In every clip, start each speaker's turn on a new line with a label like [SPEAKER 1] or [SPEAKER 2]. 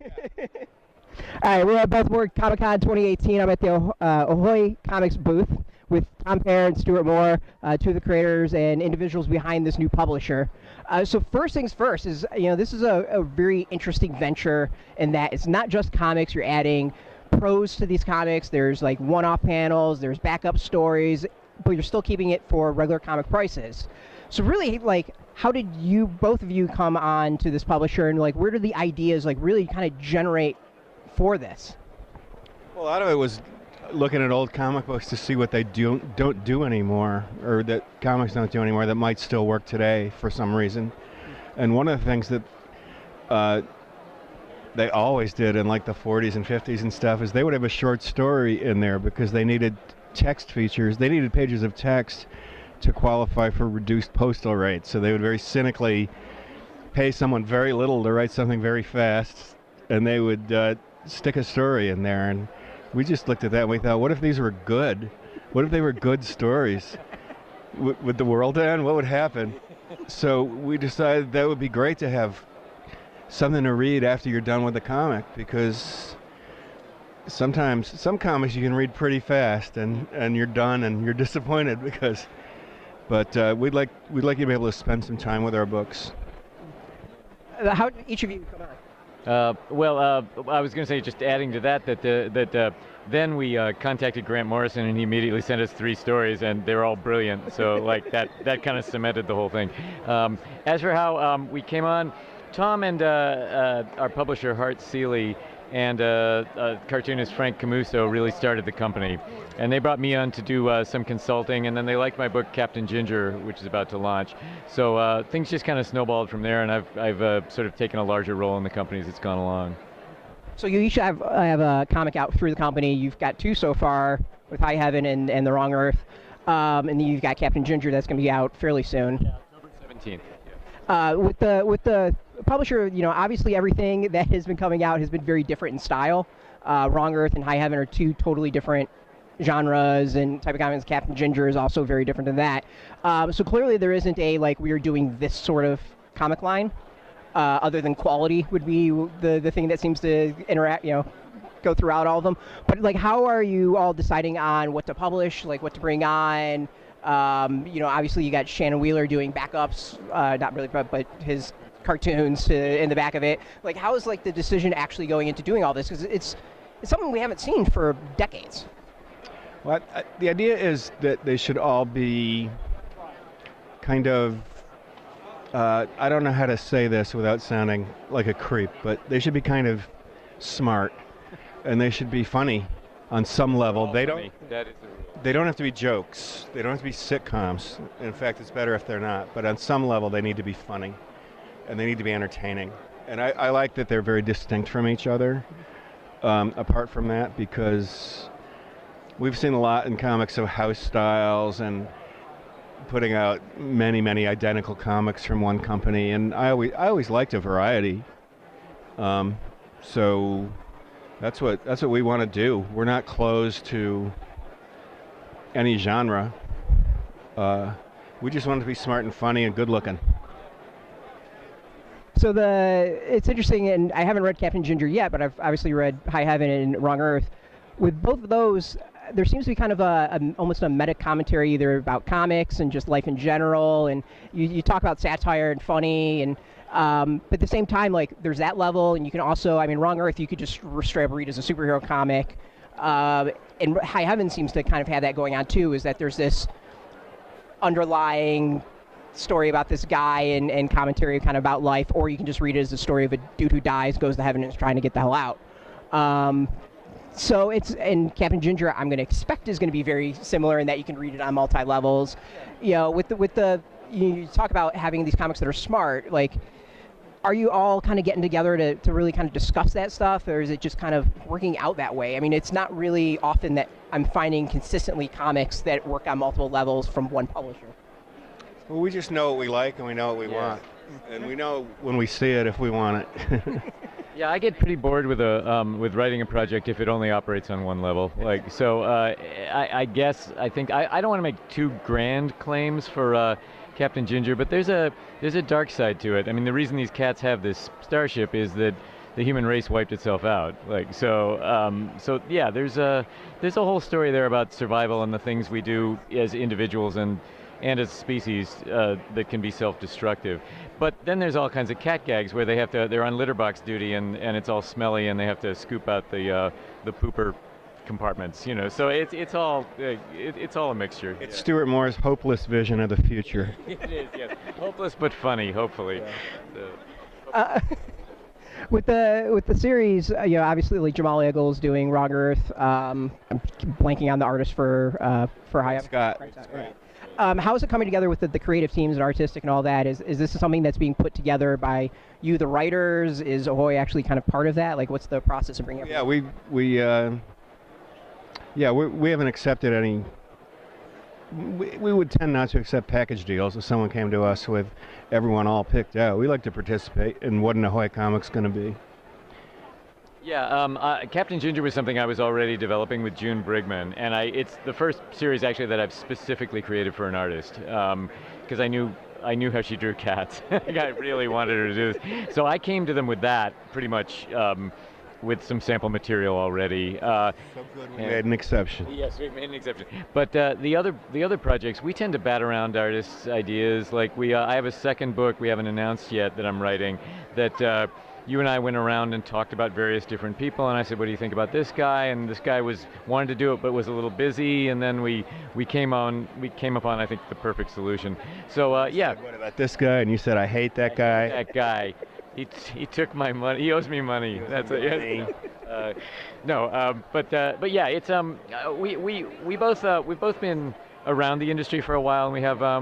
[SPEAKER 1] All right, we're at Baltimore Comic-Con 2018. I'm at the AHOY Comics booth with Peyer and Stuart Moore, two of the creators and individuals behind this new publisher. So first things first is, this is a very interesting venture in that it's not just comics. You're adding prose to these comics. There's like one-off panels. There's backup stories, but you're still keeping it for regular comic prices. So really, like, how did both of you come on to this publisher, and like, where did the ideas like really kind of generate for this?
[SPEAKER 2] Well, a lot of it was looking at old comic books to see what they don't do anymore, or that comics don't do anymore that might still work today for some reason. And one of the things that they always did in like the 40s and 50s and stuff is they would have a short story in there because they needed text features. They needed pages of text to qualify for reduced postal rates. So they would very cynically pay someone very little to write something very fast, and they would stick a story in there. And we just looked at that and we thought, what if these were good? What if they were good stories? Would the world end? What would happen? So we decided that would be great to have something to read after you're done with the comic, because sometimes some comics you can read pretty fast and you're done and you're disappointed but we'd like you to be able to spend some time with our books.
[SPEAKER 1] How did each of you come on?
[SPEAKER 3] I was going to say, just adding to that, then we contacted Grant Morrison, and he immediately sent us 3 stories, and they were all brilliant. So like that kind of cemented the whole thing. As for how we came on, Tom and our publisher Hart Seeley and cartoonist Frank Camuso really started the company, and they brought me on to do some consulting, and then they liked my book Captain Ginger, which is about to launch. So things just kind of snowballed from there, and I've sort of taken a larger role in the company as it's gone along.
[SPEAKER 1] So you each have a comic out through the company. You've got 2 so far with High Heaven and The Wrong Earth, and then you've got Captain Ginger that's going to be out fairly soon.
[SPEAKER 3] Yeah, October 17th. Yeah.
[SPEAKER 1] With the publisher, obviously everything that has been coming out has been very different in style. Wrong Earth and High Heaven are 2 totally different genres, and type of comics. Captain Ginger is also very different than that. So clearly there isn't a, like, we are doing this sort of comic line, other than quality would be the thing that seems to go throughout all of them. But like, how are you all deciding on what to publish, like what to bring on? Obviously you got Shannon Wheeler doing backups, not really, but his cartoons in the back of it. Like, how is like the decision actually going into doing all this? Because it's something we haven't seen for decades.
[SPEAKER 2] Well, the idea is that they should all be kind of, I don't know how to say this without sounding like a creep, but they should be kind of smart, and they should be funny on some level. They don't have to be jokes. They don't have to be sitcoms. In fact, it's better if they're not. But on some level, they need to be funny, and they need to be entertaining. And I like that they're very distinct from each other, apart from that, because we've seen a lot in comics of house styles and putting out many, many identical comics from one company, and I always liked a variety. So that's what we want to do. We're not closed to any genre. We just want to be smart and funny and good looking.
[SPEAKER 1] So it's interesting, and I haven't read Captain Ginger yet, but I've obviously read High Heaven and Wrong Earth. With both of those, there seems to be kind of almost a meta commentary either about comics and just life in general, and you talk about satire and funny, and but at the same time, like, there's that level, and you can also, Wrong Earth you could just straight up read as a superhero comic, and High Heaven seems to kind of have that going on too, is that there's this underlying story about this guy and commentary kind of about life, or you can just read it as a story of a dude who dies, goes to heaven, and is trying to get the hell out. So and Captain Ginger, I'm going to expect is going to be very similar in that you can read it on multi-levels. You talk about having these comics that are smart. Like, are you all kind of getting together to really kind of discuss that stuff, or is it just kind of working out that way? It's not really often that I'm finding consistently comics that work on multiple levels from one publisher.
[SPEAKER 2] Well, we just know what we like and we know what we want, and we know when we see it if we want it.
[SPEAKER 3] Yeah, I get pretty bored with writing a project if it only operates on one level. I think I don't want to make too grand claims for Captain Ginger, but there's a dark side to it. The reason these cats have this starship is that the human race wiped itself out. Like so yeah, there's a whole story there about survival and the things we do as individuals and as a species that can be self-destructive. But then there's all kinds of cat gags where they're on litter box duty and it's all smelly and they have to scoop out the pooper compartments, you know. So it's all a mixture.
[SPEAKER 2] It's Stuart Moore's hopeless vision of the future.
[SPEAKER 3] It is, yes. Hopeless but funny, hopefully.
[SPEAKER 1] Uh, with the series, obviously like Jamal Eagles doing Wrong Earth. I'm blanking on the artist for High Up.
[SPEAKER 2] Scott.
[SPEAKER 1] Right. How is it coming together with the creative teams and artistic and all that? Is this something that's being put together by you, the writers? Is AHOY actually kind of part of that? Like, what's the process of bringing it?
[SPEAKER 2] Yeah, we haven't accepted any. We would tend not to accept package deals if someone came to us with everyone all picked out. We like to participate in what an AHOY Comics going to be.
[SPEAKER 3] Yeah, Captain Ginger was something I was already developing with June Brigman, and it's the first series actually that I've specifically created for an artist, because I knew how she drew cats. I really wanted her to do this. So I came to them with that pretty much with some sample material already.
[SPEAKER 2] So good, we made an exception.
[SPEAKER 3] Yes, we made an exception. But the other projects, we tend to bat around artists' ideas. Like I have a second book we haven't announced yet that I'm writing that you and I went around and talked about various different people, and I said, what do you think about this guy? And this guy wanted to do it but was a little busy, and then we came upon I think the perfect solution. So yeah.
[SPEAKER 2] What about this guy? And you said, I hate that guy.
[SPEAKER 3] That guy. He took my money. He owes me money. That's it. Yes. But yeah, it's we've both been around the industry for a while, and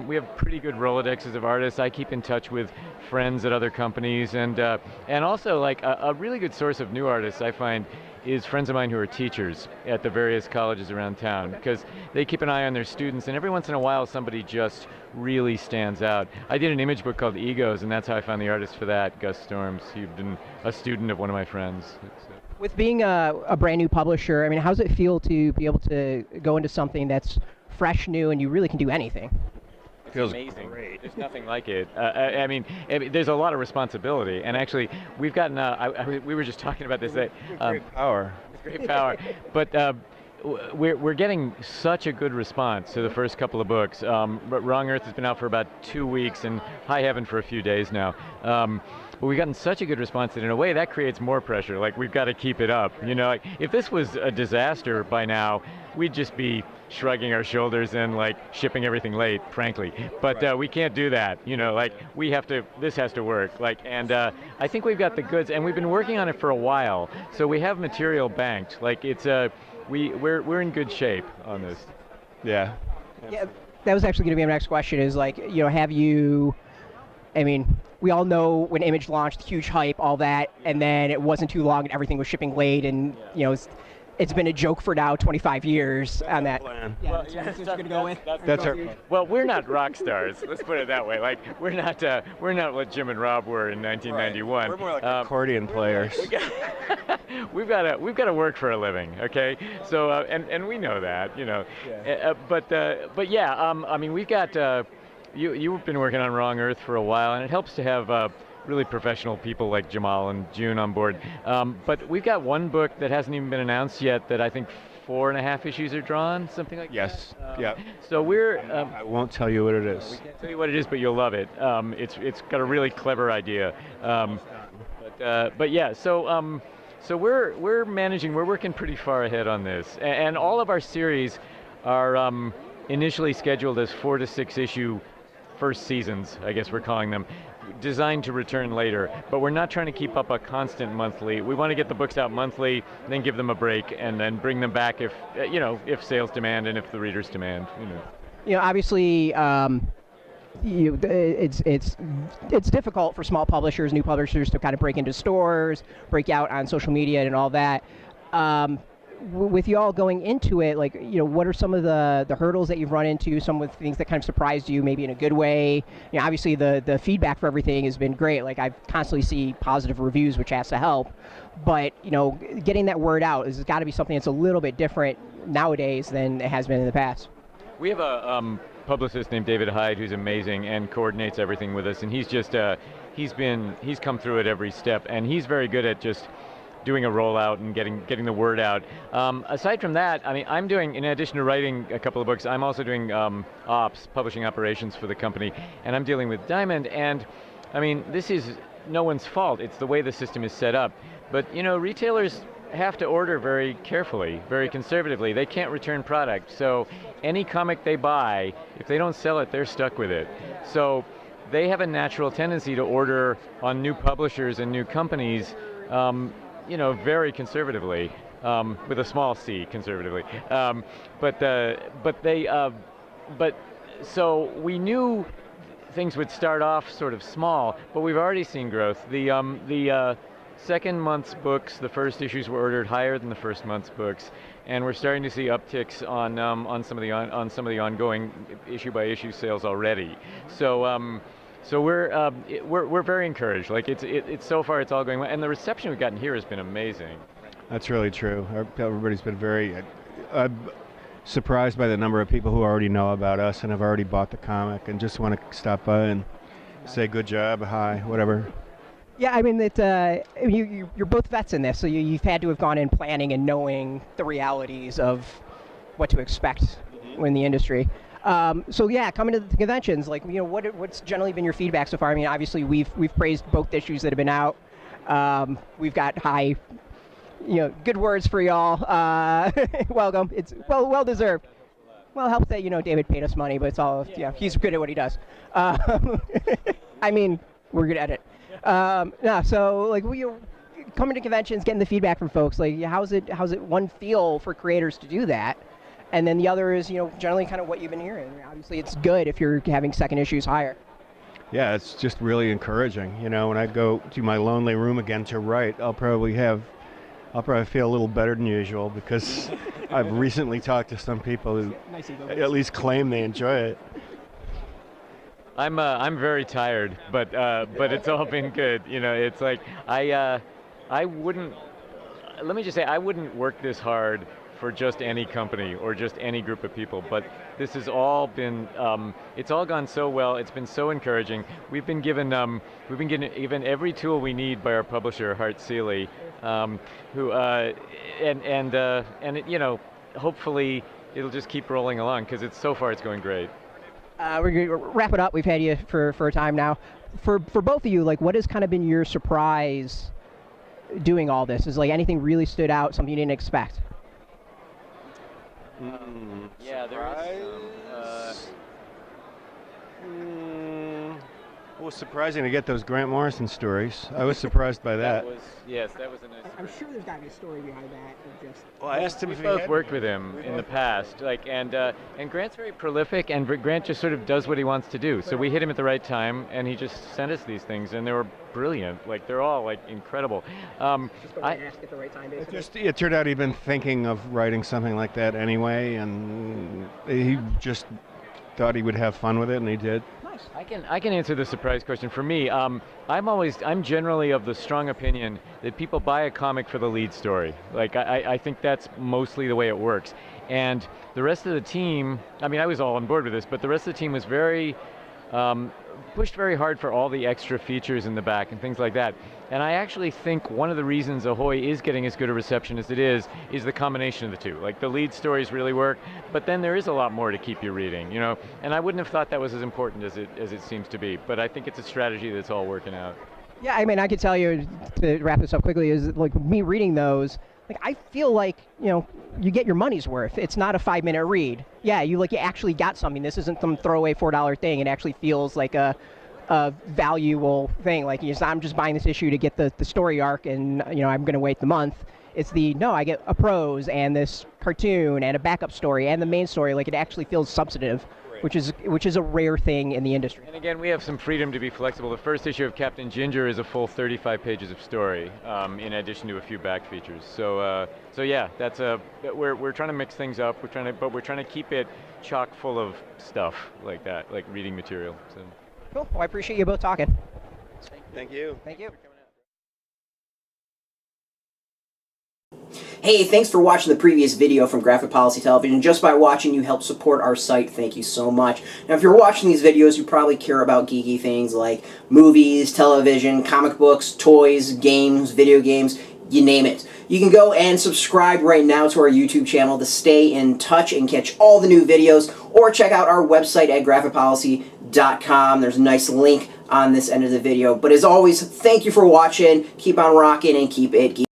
[SPEAKER 3] we have pretty good Rolodexes of artists. I keep in touch with friends at other companies, and also like a really good source of new artists I find is friends of mine who are teachers at the various colleges around town, because they keep an eye on their students, and every once in a while somebody just really stands out. I did an image book called Egos, and that's how I found the artist for that, Gus Storms. He'd been a student of one of my friends.
[SPEAKER 1] With being a brand new publisher, I mean, how does it feel to be able to go into something that's fresh, new, and you really can do anything?
[SPEAKER 2] Feels
[SPEAKER 3] amazing.
[SPEAKER 2] Great.
[SPEAKER 3] There's nothing like it. I mean, there's a lot of responsibility, and actually, we've gotten. We were just talking about this.
[SPEAKER 2] Great power.
[SPEAKER 3] Great power, but we're getting such a good response to the first couple of books. But Wrong Earth has been out for about 2 weeks, and High Heaven for a few days now. But we've gotten such a good response that in a way that creates more pressure. Like, we've got to keep it up. You know, like, if this was a disaster by now, we'd just be shrugging our shoulders and like shipping everything late, frankly. But
[SPEAKER 2] right.
[SPEAKER 3] We can't do that. You know, like this has to work. Like, and I think we've got the goods, and we've been working on it for a while. So we have material banked. Like, it's we're in good shape on this.
[SPEAKER 2] Yeah.
[SPEAKER 1] Yeah, that was actually going to be my next question. Is like, have you? I mean, we all know when Image launched, huge hype, all that, and then it wasn't too long and everything was shipping late, and it's been a joke for now 25 years on that.
[SPEAKER 2] Plan.
[SPEAKER 1] Yeah, that's what you're gonna go with.
[SPEAKER 2] That's our.
[SPEAKER 3] Well, we're not rock stars. Let's put it that way. Like, we're not what Jim and Rob were in 1991.
[SPEAKER 2] Right. We're more like accordion players.
[SPEAKER 3] We've got to work for a living, okay? So and we know that,
[SPEAKER 2] Yeah.
[SPEAKER 3] But yeah, I mean, we've got. You've been working on Wrong Earth for a while, and it helps to have really professional people like Jamal and June on board. But we've got one book that hasn't even been announced yet that I think 4.5 issues are drawn, something like
[SPEAKER 2] yes.
[SPEAKER 3] that.
[SPEAKER 2] Yeah.
[SPEAKER 3] So we're.
[SPEAKER 2] I won't tell you what it is.
[SPEAKER 3] We can't tell you what it is, but you'll love it. It's got a really clever idea. But yeah, so we're managing. We're working pretty far ahead on this, and all of our series are initially scheduled as 4 to 6 issue first seasons, I guess we're calling them, designed to return later. But we're not trying to keep up a constant monthly. We want to get the books out monthly, then give them a break, and then bring them back if sales demand and if the readers demand.
[SPEAKER 1] Obviously, it's difficult for small publishers, new publishers, to kind of break into stores, break out on social media and all that. With you all going into it, like, what are some of the hurdles that you've run into, some of the things that kind of surprised you, maybe in a good way? Obviously the feedback for everything has been great. Like, I constantly see positive reviews, which has to help. But, getting that word out has got to be something that's a little bit different nowadays than it has been in the past.
[SPEAKER 3] We have a publicist named David Hyde who's amazing and coordinates everything with us, and he's just he's come through at every step, and he's very good at just doing a rollout and getting the word out. Aside from that, I mean, I'm doing, in addition to writing a couple of books, I'm also doing ops, publishing operations for the company, and I'm dealing with Diamond, and I mean, this is no one's fault. It's the way the system is set up. But you know, retailers have to order very carefully, very conservatively. They can't return product, so any comic they buy, if they don't sell it, they're stuck with it. So they have a natural tendency to order on new publishers and new companies, you know, very conservatively, with a small c, conservatively. So we knew things would start off sort of small, but we've already seen growth. The second month's books, the first issues were ordered higher than the first month's books, and we're starting to see upticks on some of the ongoing issue by issue sales already. So we're very encouraged. Like it's so far it's all going well, and the reception we've gotten here has been amazing.
[SPEAKER 2] That's really true. Everybody's been very surprised by the number of people who already know about us and have already bought the comic and just want to stop by and say good job, hi, whatever.
[SPEAKER 1] Yeah, I mean, you're both vets in this, so you've had to have gone in planning and knowing the realities of what to expect in the industry. So yeah, coming to the conventions, like, you know, what's generally been your feedback so far? I mean, obviously we've praised both issues that have been out. We've got high, you know, good words for y'all. Welcome. It's well deserved. Well, it helps that, you know, David paid us money, but it's all, yeah, he's good at what he does. I mean, we're good at it. No, so like coming to conventions, getting the feedback from folks, like how's it one feel for creators to do that? And then the other is, you know, generally kind of what you've been hearing. Obviously, it's good if you're having second issues higher.
[SPEAKER 2] Yeah, it's just really encouraging. You know, when I go to my lonely room again to write, I'll probably feel a little better than usual because I've recently talked to some people who at least claim they enjoy it.
[SPEAKER 3] I'm very tired, but it's all been good. You know, it's like I wouldn't. Let me just say, I wouldn't work this hard for just any company or just any group of people, but this has all been, it's all gone so well. It's been so encouraging. We've been given every tool we need by our publisher, Hart Seeley, who and it, you know, hopefully it'll just keep rolling along because so far it's going great.
[SPEAKER 1] We're going to wrap it up. We've had you for a time now. For both of you, like, what has kind of been your surprise doing all this? Is like anything really stood out, something you didn't expect?
[SPEAKER 3] Yeah, there is.
[SPEAKER 2] It was surprising to get those Grant Morrison stories. I was surprised by that.
[SPEAKER 3] That was a nice.
[SPEAKER 1] I'm sure there's got to be a story behind that.
[SPEAKER 2] Well, I asked him if
[SPEAKER 3] we
[SPEAKER 2] he
[SPEAKER 3] both
[SPEAKER 2] had
[SPEAKER 3] worked with him in the past, like, and Grant's very prolific, and Grant just sort of does what he wants to do. So we hit him at the right time, and he just sent us these things, and they were brilliant. Like, they're all like incredible.
[SPEAKER 1] Just ask at the right time, basically.
[SPEAKER 2] It turned out he'd been thinking of writing something like that anyway, and he just thought he would have fun with it, and he did.
[SPEAKER 3] I can answer the surprise question. For me, I'm generally of the strong opinion that people buy a comic for the lead story. Like, I think that's mostly the way it works. And the rest of the team, I mean, I was all on board with this, but the rest of the team was very, pushed very hard for all the extra features in the back and things like that. And I actually think one of the reasons Ahoy is getting as good a reception as it is the combination of the two. Like, the lead stories really work, but then there is a lot more to keep you reading, you know? And I wouldn't have thought that was as important as it seems to be, but I think it's a strategy that's all working out.
[SPEAKER 1] Yeah, I mean, I could tell you, to wrap this up quickly, is like me reading those, like, I feel like, you know, you get your money's worth. It's not a 5-minute read. Yeah, you actually got something. This isn't some throwaway $4 thing. It actually feels like a valuable thing. Like, I'm just buying this issue to get the story arc, and, you know, I'm going to wait the month. It's I get a prose and this cartoon and a backup story and the main story. Like, it actually feels substantive, which is a rare thing in the industry.
[SPEAKER 3] And again, we have some freedom to be flexible. The first issue of Captain Ginger is a full 35 pages of story, in addition to a few back features. So yeah, we're trying to mix things up. But we're trying to keep it chock full of stuff like that, like reading material. So.
[SPEAKER 1] Cool. Well, I appreciate you both talking.
[SPEAKER 2] Thank you.
[SPEAKER 1] Thank you.
[SPEAKER 4] Hey, thanks for watching the previous video from Graphic Policy Television. Just by watching, you help support our site. Thank you so much. Now, if you're watching these videos, you probably care about geeky things like movies, television, comic books, toys, games, video games, you name it. You can go and subscribe right now to our YouTube channel to stay in touch and catch all the new videos, or check out our website at graphicpolicy.com. There's a nice link on this end of the video. But as always, thank you for watching. Keep on rocking and keep it geeky.